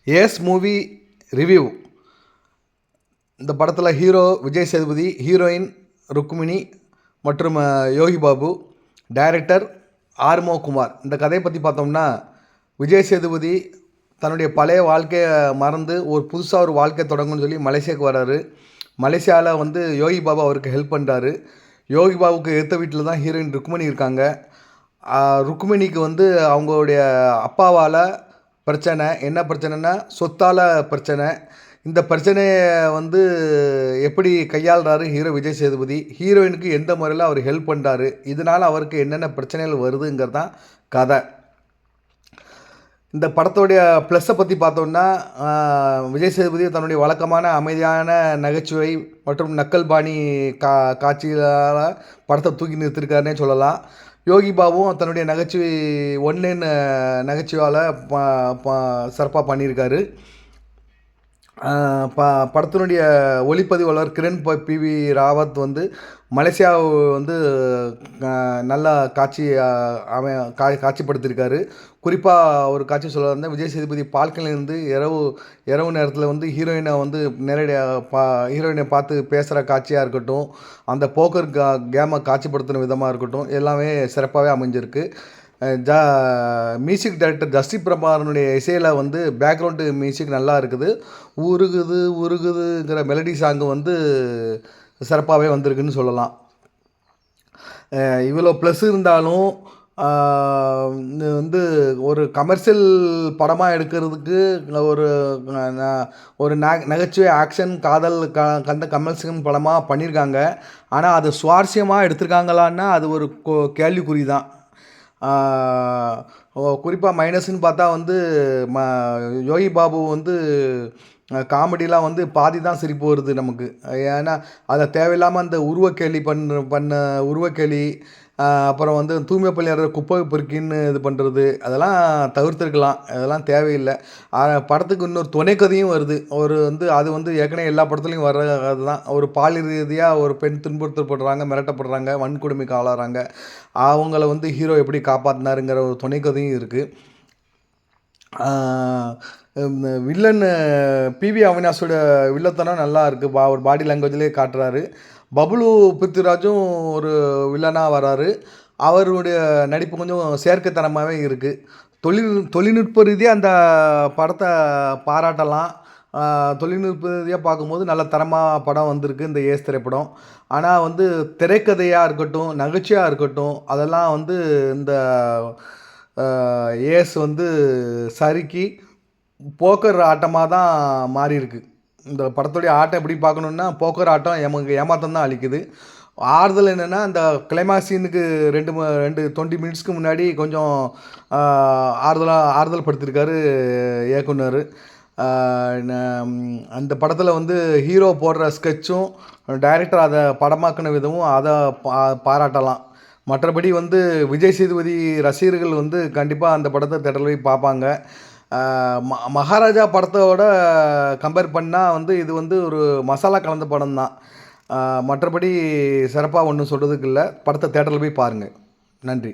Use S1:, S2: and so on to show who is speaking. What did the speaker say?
S1: Ace movie review. இந்த படத்தில் hero Vijay Sethupathi, heroine Rukmini மற்றும் யோகி பாபு, டைரக்டர் ஆர்மோ குமார். இந்த கதையை பற்றி பார்த்தோம்னா, விஜய் சேதுபதி தன்னுடைய பழைய வாழ்க்கையை மறந்து புதுசாக ஒரு வாழ்க்கை தொடங்குன்னு சொல்லி மலேசியாவுக்கு வர்றாரு. மலேசியாவில் யோகி பாபு அவருக்கு ஹெல்ப் பண்ணுறாரு. யோகி பாபுக்கு எதிர்த்த வீட்டில் தான் ஹீரோயின் ருக்மிணி இருக்காங்க. ருக்மிணிக்கு அவங்களுடைய அப்பாவால் பிரச்சனை. என்ன பிரச்சனைனா சொத்தால் பிரச்சனை. இந்த பிரச்சனையை எப்படி கையாளுறாரு ஹீரோ விஜய் சேதுபதி, ஹீரோயினுக்கு எந்த முறையில் அவர் ஹெல்ப் பண்ணுறாரு, இதனால் அவருக்கு என்னென்ன பிரச்சனைகள் வருதுங்கிறது தான் கதை. இந்த படத்தோடைய ப்ளஸ்ஸை பற்றி பார்த்தோம்னா, விஜய் சேதுபதி தன்னுடைய வழக்கமான அமைதியான நகைச்சுவை மற்றும் நக்கல் பாணி காட்சிகளால் படத்தை தூக்கி நிறுத்திருக்காருன்னே சொல்லலாம். யோகி பாபுவும் தன்னுடைய நகைச்சுவை நகைச்சுவால் சிறப்பாக பண்ணியிருக்காரு. படத்தினுடைய ஒளிப்பதிவாளர் கிரண் பிவி ராவத் மலேசியாவை நல்லா காட்சிப்படுத்தியிருக்காரு. குறிப்பாக ஒரு காட்சி சொல்ல விஜய் சேதுபதி பால்கனிலிருந்து இரவு நேரத்தில் ஹீரோயினை நேரடியாக ஹீரோயினை பார்த்து பேசுகிற காட்சியாக இருக்கட்டும், அந்த போக்கர் கேமை காட்சிப்படுத்தின விதமாக இருக்கட்டும், எல்லாமே சிறப்பாகவே அமைஞ்சிருக்கு. மியூசிக் டைரக்டர் ஜஸ்டி பிரபாகரனுடைய இசையில் பேக்ரவுண்டு மியூசிக் நல்லா இருக்குது. உருகுது உருகுதுங்கிற மெலடி சாங்கு சிறப்பாகவே வந்திருக்குன்னு சொல்லலாம். இவ்வளோ ப்ளஸ் இருந்தாலும் ஒரு கமர்ஷியல் படமாக எடுக்கிறதுக்கு ஒரு நகைச்சுவை ஆக்ஷன் காதல் கந்த கமர்ஷியல் படமாக பண்ணியிருக்காங்க. ஆனால் அது சுவாரஸ்யமாக எடுத்திருக்காங்களான்னா அது ஒரு கேள்விக்குறி தான். குறிப்பாக மைனஸ்ன்னு பார்த்தா யோகி பாபு காமெடிலாம் பாதி தான் சிரிப்பு வருது நமக்கு. ஏன்னா அதை தேவையில்லாமல் அந்த உருவக்கேலி பண்ண உருவக்கேலி, அப்புறம் தூய்மை பணியாளர் குப்பை பொறுக்கின்னு இது பண்ணுறது, அதெல்லாம் தவிர்த்துருக்கலாம். அதெல்லாம் தேவையில்லை. படத்துக்கு இன்னொரு துணைக்கதையும் வருது. அது ஏற்கனவே எல்லா படத்துலையும் வர்ற அதுதான். ஒரு பாலியல் ரீதியாக ஒரு பெண் துன்புறுத்தப்படுறாங்க, மிரட்டப்படுறாங்க, வன்கொடுமைக்கு ஆளாகிறாங்க. அவங்கள ஹீரோ எப்படி காப்பாற்றினாருங்கிற ஒரு துணைக்கதையும் இருக்குது. வில்லன் பிவி அவினாஷோட வில்லத்தனம் நல்லா இருக்குது. ஒரு பாடி லாங்குவேஜ்லேயே காட்டுறாரு. பபுலு பிருத்திவிராஜும் ஒரு வில்லனாக வராரு. அவருடைய நடிப்பு கொஞ்சம் செயற்கைத்தனமாகவே இருக்குது. தொழில்நுட்ப ரீதியாக அந்த படத்தை பாராட்டலாம். தொழில்நுட்ப ரீதியாக பார்க்கும்போது நல்ல தரமாக படம் வந்திருக்கு இந்த ஏஸ் திரைப்படம். ஆனால் திரைக்கதையாக இருக்கட்டும், நகைச்சுவையாக இருக்கட்டும், அதெல்லாம் இந்த ஏஸ் சறுக்கி போக்கர் ஆட்டமாக தான் மாறியிருக்கு. இந்த படத்துடைய ஆட்டம் எப்படி பார்க்கணுன்னா, போக்கர் ஆட்டம் ஏமாற்றம் தான் அளிக்குது. ஆறுதல் என்னென்னா, இந்த கிளைமாக்ஸ் சீனுக்கு 20 மினிட்ஸ்க்கு முன்னாடி கொஞ்சம் ஆறுதல் படுத்தியிருக்காரு இயக்குனர். அந்த படத்தில் ஹீரோ போடுற ஸ்கெட்சும் டைரக்டர் அதை படமாக்கின விதமும் அதை பாராட்டலாம். மற்றபடி விஜய் சேதுபதி ரசிகர்கள் கண்டிப்பாக அந்த படத்தை தேட்டரில் போய் பார்ப்பாங்க. மகாராஜா படத்தோட கம்பேர் பண்ணால் இது ஒரு மசாலா கலந்த படம் தான். மற்றபடி சிறப்பாக ஒன்றும் சொல்கிறதுக்கு இல்லை. படத்தை தேட்டரில் போய் பாருங்கள். நன்றி.